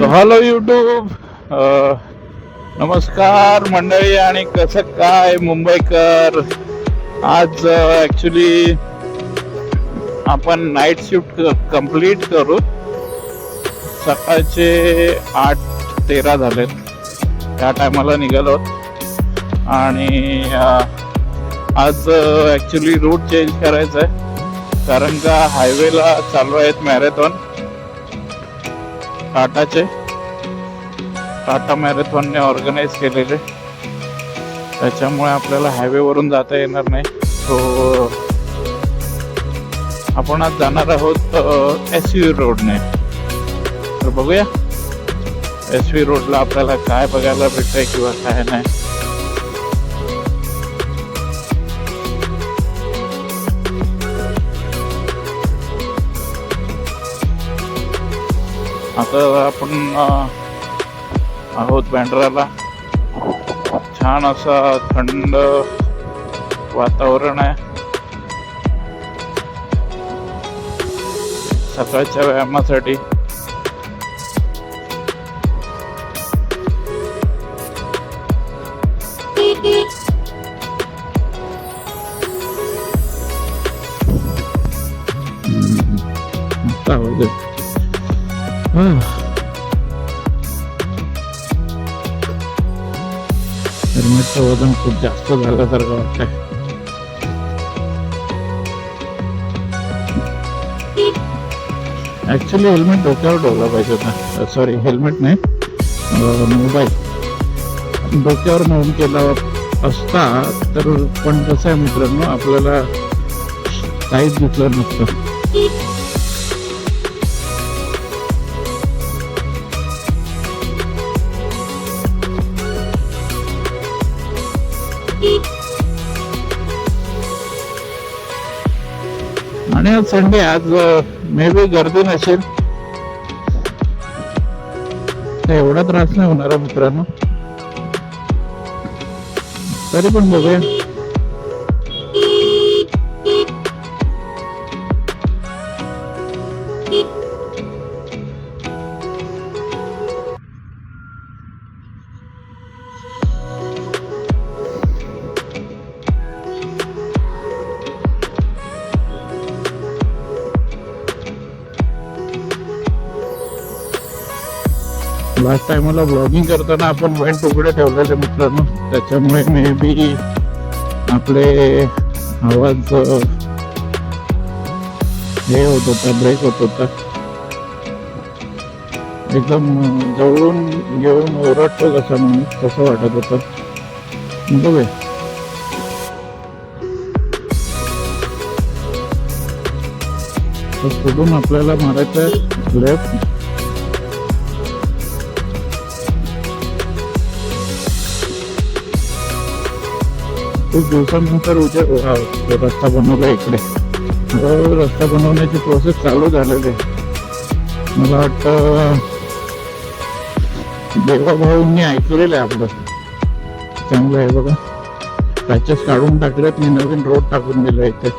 So hello YouTube, नमस्कार मंडळी आणि कसं काय मुंबईकर. आज ॲक्च्युली आपण नाईट शिफ्ट कंप्लीट करू. सकाळचे 8:13 झालेत. त्या टायमाला निघालो आणि आज ॲक्च्युली रूट चेंज करायचा आहे, कारण का हायवेला चालू आहेत मॅरेथॉन टाटा मॅरेथॉनने ऑर्गनाईज केलेले. त्याच्यामुळे आपल्याला हायवेवरून जाता येणार नाही. सो आपण आज जाणार आहोत SV रोडने. तर बघूया SV रोडला आपल्याला काय बघायला भेटतंय किंवा काय नाही. आता आपण आहोत बँड्राला. छान असा थंड वातावरण आहे. सकाळच्या व्यायामासाठी हेल्मेटचं वजन खूप जास्त झाल्यासारखं वाटतंय. ऍक्च्युली हेल्मेट डोक्यावर ठेवला पाहिजे होता. सॉरी, हेल्मेट नाही, मोबाईल डोक्यावर माउंट केला असता तर. पण कसं आहे मित्रांनो, आपल्याला काहीच दिसलं नसतं. आणि आज संडे, आज मे बी गर्दी नसेल, एवढा त्रास नाही होणार मित्रांनो. तरी पण बघूया. लास्ट टाइमला ब्लॉगिंग करताना आपण वेंट उघडे ठेवलेले मित्रांनो. त्याच्यामुळे मे बी आपले आवाज हे होत होता, ब्रेक होत होता. एकदम जवळून घेऊन ओरडतो कसा माणूस, कसं वाटत होतं. बघूया. सोडून आपल्याला मारायचं लेफ्ट. खूप दिवसानंतर रस्ता बनवला इकडे. रस्ता बनवण्याची प्रोसेस चालू झालेली आहे. मला वाटतं देवाभाऊंनी ऐकलेलं आहे आपलं. चांगलं आहे बघा. पॅचेस काढून टाकलेत, मी नवीन रोड टाकून दिला इथे.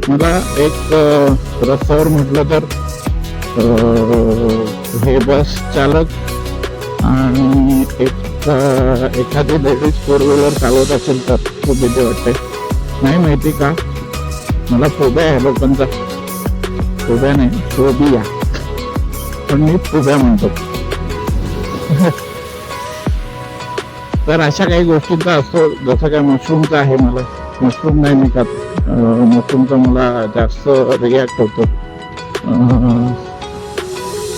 मला एक रस्त्यावर म्हटलं तर हे बस चालक आणि एखादी लेडीज फोर व्हीलर चालवत असेल तर खूप भीती वाटते. नाही माहिती का, मला फोबिया आहे लोकांचा. फोबिया नाही, फोबिया, पण मी फोबिया म्हणतो. तर अशा काही गोष्टींचा असतो, जसं काय मशरूमचा आहे. मला मशरूम नाही मी खात. मशरूमचा मला जास्त रिॲक्ट होतो.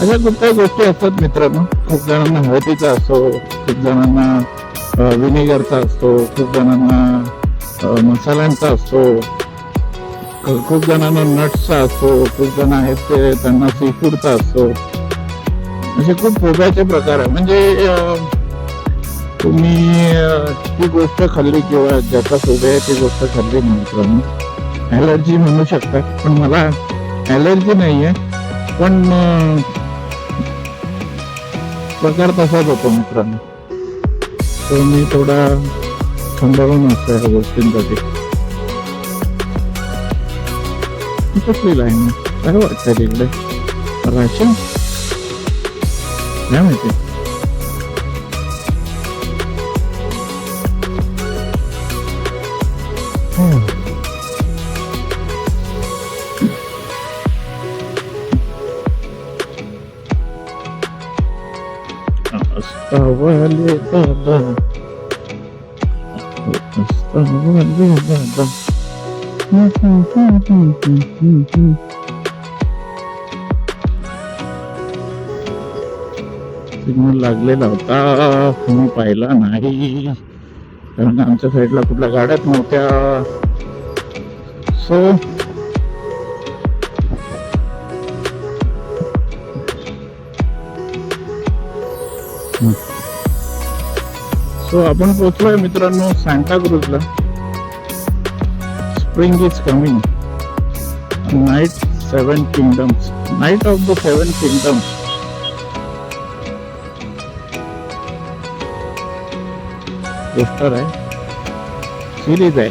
अशा खूप काही गोष्टी असतात मित्रांनो. खूप जणांना हळदीचा असतो, खूप जणांना विनेगरचा असतो, खूप जणांना मसाल्यांचा असतो, खूप जणांना नट्सचा असतो, खूप जण आहेत ते त्यांना सी फूडचा असतो. असे खूप फोबियाचे प्रकार आहे. म्हणजे तुम्ही ती गोष्ट खाल्ली किंवा ज्याचा फोबिया आहे ती गोष्ट खाल्ली मित्रांनो, ॲलर्जी म्हणू शकता. पण मला ॲलर्जी नाही आहे, पण प्रकार तसाच होतो मित्रांनो. तो मी थोडा सांभाळून असतो ह्या गोष्टींसाठी. कसली लाईन आहे, काय वाटतं तिकडे? राशन काय माहिती. Astagfirullahaladzim, astagfirullahaladzim. सिग्नल लागलेला होता, मी पाहिला नाही कारण आमच्या साईडला कुठल्या गाड्यात नव्हत्या. सो आपण पोहोचलोय मित्रांनो सांता क्रूजला. Spring is coming, knight 7 kingdoms, knight of the 7 kingdoms. Poster आहे, सिरीज आहे.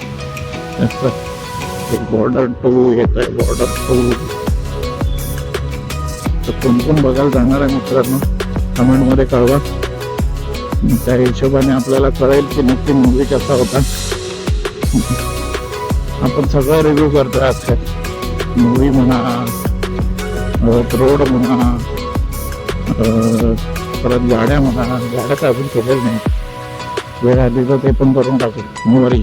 बॉर्डर 2 येत आहे, बॉर्डर 2. तर कोण कोण बघायला जाणार आहे मित्रांनो, कमेंट मध्ये कळवा. त्या हिशोबाने आपल्याला कळेल की नक्की मूवी कसा होता. आपण सगळं रिव्ह्यू करतोय आजकाल. मूवी म्हणा, रोड म्हणा, परत गाड्या म्हणा. गाड्या तर अजून केलेल्या नाही, वेळ आली तर ते पण करून टाकू, नो वरी.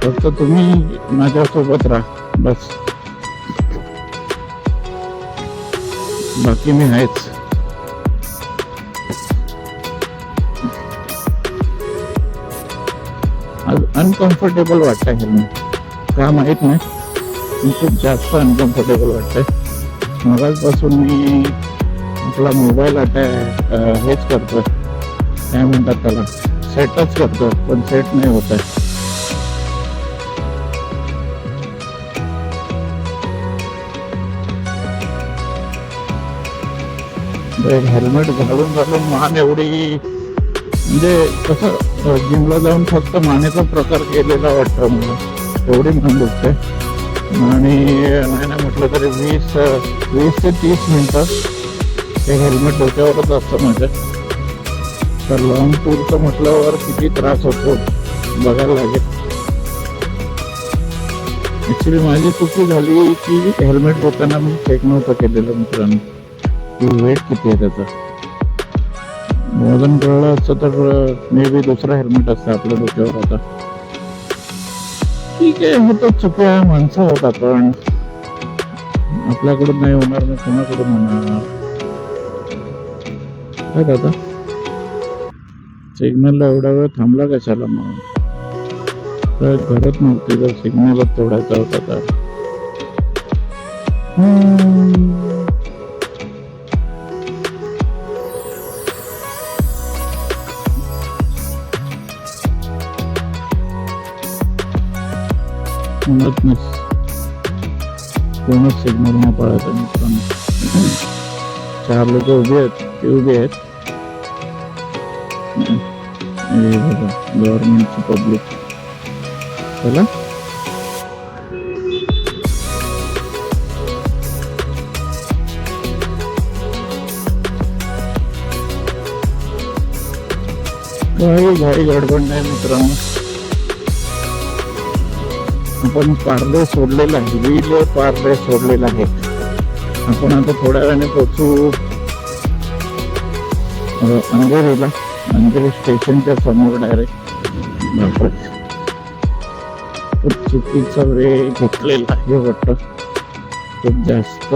फक्त तुम्ही माझ्यासोबत राहा बस, बाकी मी आहेच. अनकम्फर्टेबल वाटतंय हेल्मेट, का माहीत नाही, खूप जास्त अनकम्फर्टेबल वाटतंय. मगाचपासून मी आपला मोबाईल हेच करतोय, काय म्हणतात त्याला, सेटच करतोय, पण सेट नाही होत आहे. हेल्मेट घालून घालून मान एवढी, म्हणजे कसं जिमला जाऊन फक्त मानेचा प्रकार केलेला वाटतं मला, एवढी मान दुखते. आणि नाही ना म्हटलं तरी 20 ते 30 मिनिटं हे हेल्मेट डोक्यावरच असतं माझ्या. तर लॉंग टूरचं म्हटल्यावर किती त्रास होतो बघायला लागेल. ऍक्च्युली माझी चुकी झाली की हेल्मेट होताना मी चेक नव्हतं केलेलं मित्रांनो की वेट किती आहे त्याचं. वजन कळलं असतं तर मे बी दुसरा हेल्मेट असतं आपल्या डोक्यावर होता. ठीक आहे, हे तर चुक्या माणसं होत, आपण आपल्याकडून नाही होणार ना, कोणाकडून होणार. काय दादा सिग्नलला एवढा वेळ थांबला कशाला? मग काय करत नव्हती जर सिग्नलच तोडायचा होता तर. कोणच सिग्नल नाही पाळायचं मित्रांनो. 4 लोक उभे आहेत, ते उभे आहेत. गव्हर्नमेंटची पब्लिक. चला घाई गडबड नाही मित्रांनो. आपण पार्ले सोडलेला आहे, विले पार्ले सोडलेला आहे. आपण आता थोड्या वेळाने पोहोचू अंधेरीला. अंधेरी स्टेशनच्या समोर डायरेक्ट. बापरे, खूप चुकीचा वेळ घेतलेला आहे वाटतं, खूप जास्त.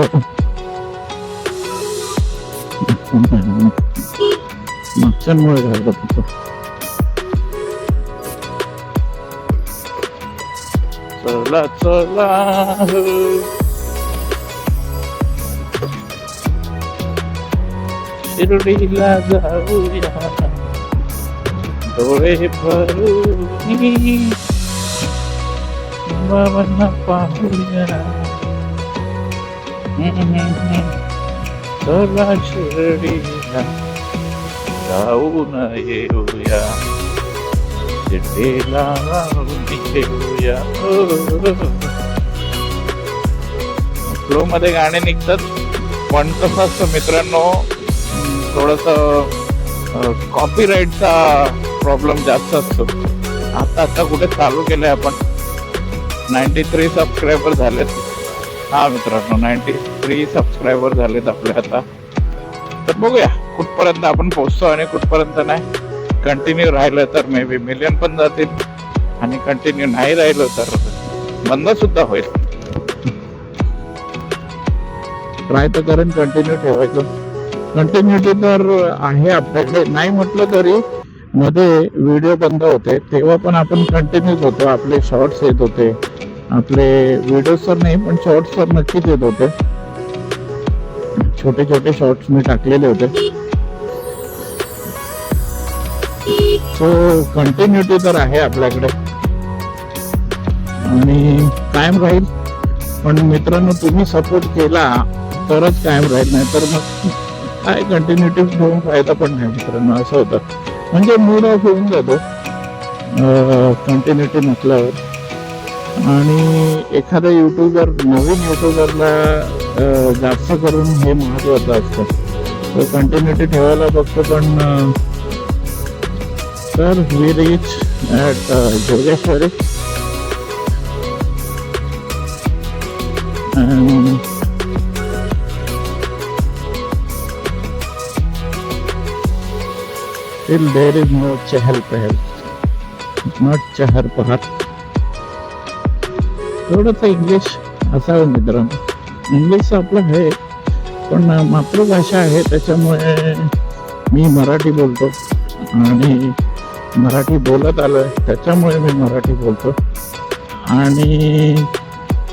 मागच्यांमुळे घालत होतं. चला चला शिर्डीला जाऊया डोळे भरून बाबांना पाहूया. चला शिर्डीला जाऊन येऊया, शिर्डीला येऊया. फ्लो मध्ये गाणे निघतात, पण कसं असतं मित्रांनो, थोडस कॉपीराईटचा प्रॉब्लेम जास्त असतो. आता कुठे चालू केलंय आपण. 93 सबस्क्रायबर झालेत. हा मित्रांनो, 93 सबस्क्रायबर झालेत आपले आता. तर बघूया कुठपर्यंत आपण पोहोचतो आणि कुठपर्यंत नाही. कंटिन्यू राहिलं तर मे बी मिलियन पण जातील, आणि कंटिन्यू नाही राहिलं तर बंद सुद्धा होईल. ट्राय तर करेन कंटिन्यू ठेवायचं. कंटिन्युटी तर आहे आपल्याकडे, नाही म्हटलं तरी मध्ये व्हिडिओ बंद होते तेव्हा पण आपण कंटिन्यूच होतो. आपले शॉर्ट्स येत होते, आपले व्हिडिओज तर नाही पण शॉर्ट्स तर नक्कीच येत होते. छोटे छोटे शॉर्ट्स मी टाकलेले होते. सो कंटिन्युटी तर आहे आपल्याकडे आणि कायम राहील. पण मित्रांनो, तुम्ही सपोर्ट केला तरच कायम राहील, नाही तर मग काय कंटिन्युटी घेऊन फायदा पण नाही मित्रांनो. असं होतं, म्हणजे मूड ऑफ होऊन जातो कंटिन्युटी नसल्यावर. आणि एखादा युट्यूबर, नवीन युट्यूबरला जास्त करून हे महत्वाचं असतं. तर कंटिन्युटी ठेवायला बघतो. पण तर we reach at Jogeshwari. Still there is no चहल पहल, not चहर पहल. थोडंस इंग्लिश असावं मित्रांनो. इंग्लिश आपलं आहे पण मातृभाषा आहे, त्याच्यामुळे मी मराठी बोलतो आणि मराठी बोलत आलोय, त्याच्यामुळे मी मराठी बोलतो. आणि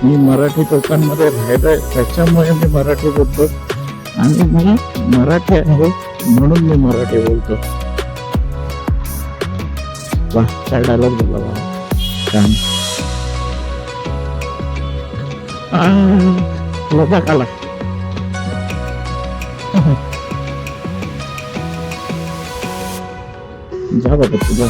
मी मराठी लोकांमध्ये राहिलोय, त्याच्यामुळे मी मराठी बोलतो. आणि मी मराठी आहे म्हणून मी मराठी बोलतो. वाह, काय डायलॉग बोला बाबा, छान. लडाख आला. जा बाबा तुझा.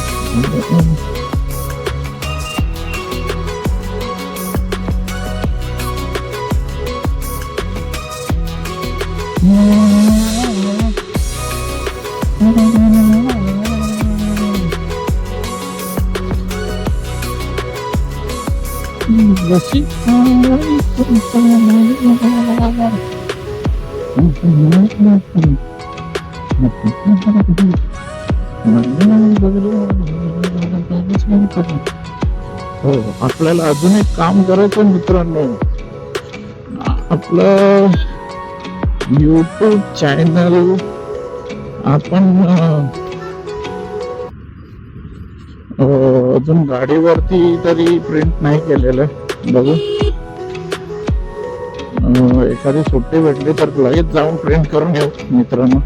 हो, आपल्याला अजून एक काम करायचं मित्रांनो. आपलं YouTube चॅनल आपण अजून गाडीवरती तरी प्रिंट नाही केलेलं. बघू, एखादी सुट्टी भेटली तर लगेच जाऊन प्रिंट करून येऊ मित्रांनो.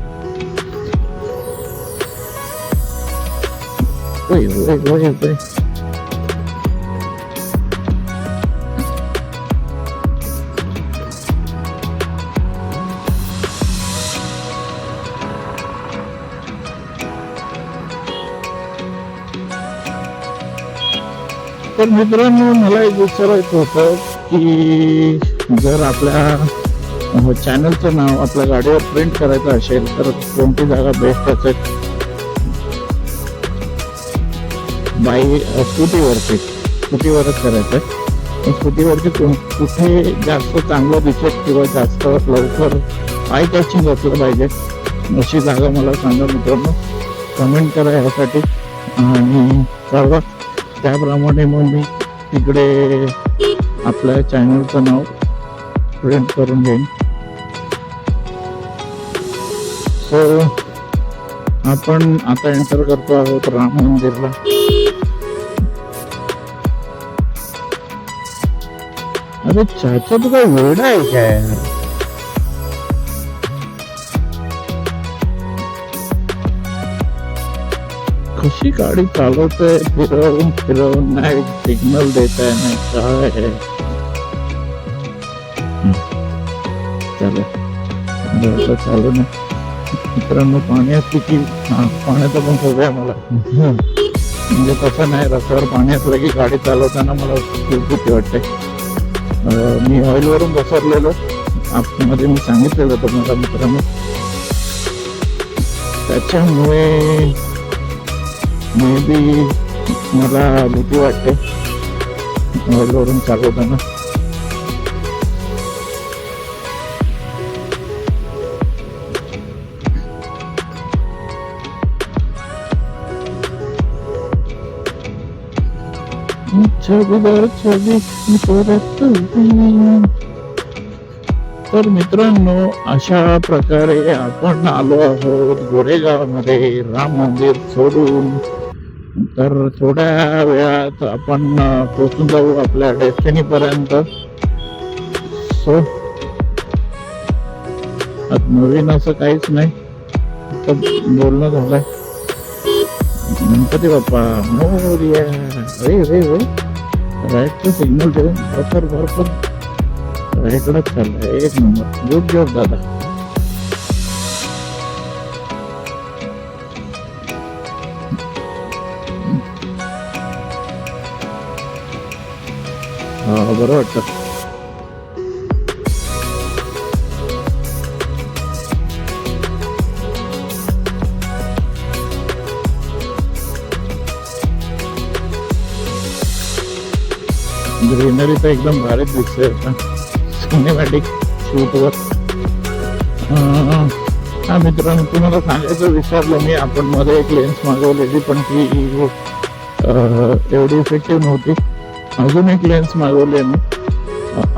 तर मित्रांनो, मला एक विचारायचं होतं की जर आपल्या चॅनलचं नाव आपल्या गाडीवर प्रिंट करायचं असेल तर कोणती जागा बेस्ट असेल. स्कूटीवरच करायचं आहे. स्कूटीवरती कुठे जास्त चांगलं दिसत किंवा जास्त लवकर आय कॅचिंग असलं पाहिजे अशी जागा मला सांगा मित्रांनो, कमेंट करा यासाठी आणि कळवा. त्याप्रमाणे मग मी तिकडे आपल्या चॅनलचं नाव प्रिंट करून घेईन. सो आपण आता एंटर करतो आहोत राम मंदिरला. अरे चाचा तू काय वेळ आहे काय? कशी गाडी चालवतोय, फिरवून नाही सिग्नल देत आहे नाही काय आहे. चला चालू ना मित्रांनो. पाण्यात किती पाण्याचा पण सवय आहे मला, म्हणजे तसं नाही रस्त्यावर पाणी असलं की गाडी चालवताना मला खूप भीती वाटते. मी ऑइलवरून घसरलेलो मध्ये मी सांगितलेलं तुम्हाला मित्रांनो, त्याच्यामुळे मे बी मला भीती वाटते ऑइलवरून चालवताना. तर मित्रांनो अशा प्रकारे आपण आलो आहोत गोरेगाव मध्ये राम मंदिर सोडून. तर थोड्या वेळात आपण पोहोचून जाऊ आपल्या डेस्टिनी पर्यंत. सो नवीन असं काहीच नाही, बोलणं झालंय. गणपती बाप्पा मोरया. राईटचं सिग्नल ठेवून भरपूर राईटलाच चाललाय. एक नंबर, गुड जॉब दादा. हा बरं वाटतं. ग्रीनरी तर एकदम भारीच दिसते आता सिनेमॅटिक शूटवर. हा मित्रांनो तुम्हाला सांगायचं विसरलो मी, आपण मध्ये एक लेन्स मागवलेली पण ती एवढी इफेक्टिव्ह नव्हती. अजून एक लेन्स मागवली मी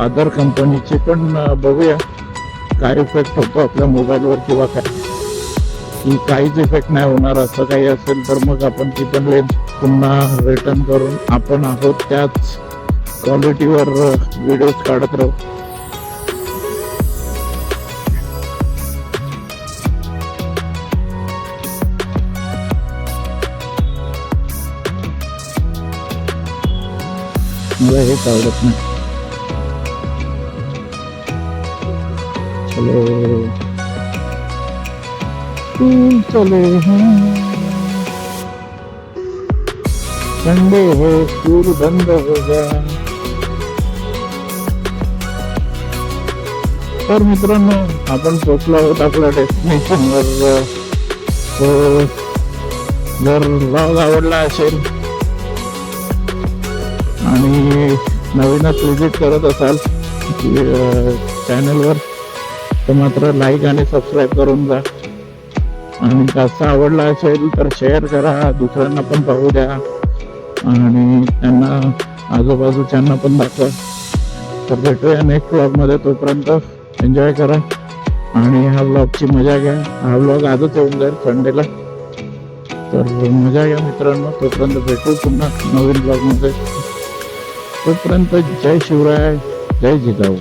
अदर कंपनीची, पण बघूया काय इफेक्ट होतो आपल्या मोबाईलवर किंवा काय, की काहीच इफेक्ट नाही होणार असं काही असेल तर मग आपण ती पण लेन्स पुन्हा रिटर्न करून आपण आहोत त्याच क्वालिटीवर व्हिडिओज काढत राहू. मला हेच आवडत नाही. चलो संडे है स्कूल बंद होगा. तर मित्रांनो आपण पोचलो आहोत आपल्या डेस्टिनेशनवर. जर व्लॉग आवडला असेल आणि नवीनच विजिट करत असाल चॅनलवर तर मात्र लाईक आणि सबस्क्राईब करून जा. आणि जास्त आवडला असेल तर शेअर करा, दुसऱ्यांना पण पाहू द्या आणि त्यांना आजूबाजूच्यांना पण दाखवा. तर भेटूया नेक्स्ट व्लॉगमध्ये. तोपर्यंत एन्जॉय करा आणि ह्या व्लॉगची मजा घ्या. हा व्लॉग आजच येऊन जाईल संडेला, तर मजा घ्या मित्रांनो. तोपर्यंत भेटू पुन्हा नवीन व्लॉगमध्ये. तोपर्यंत जय शिवराय, जय जिजाऊ.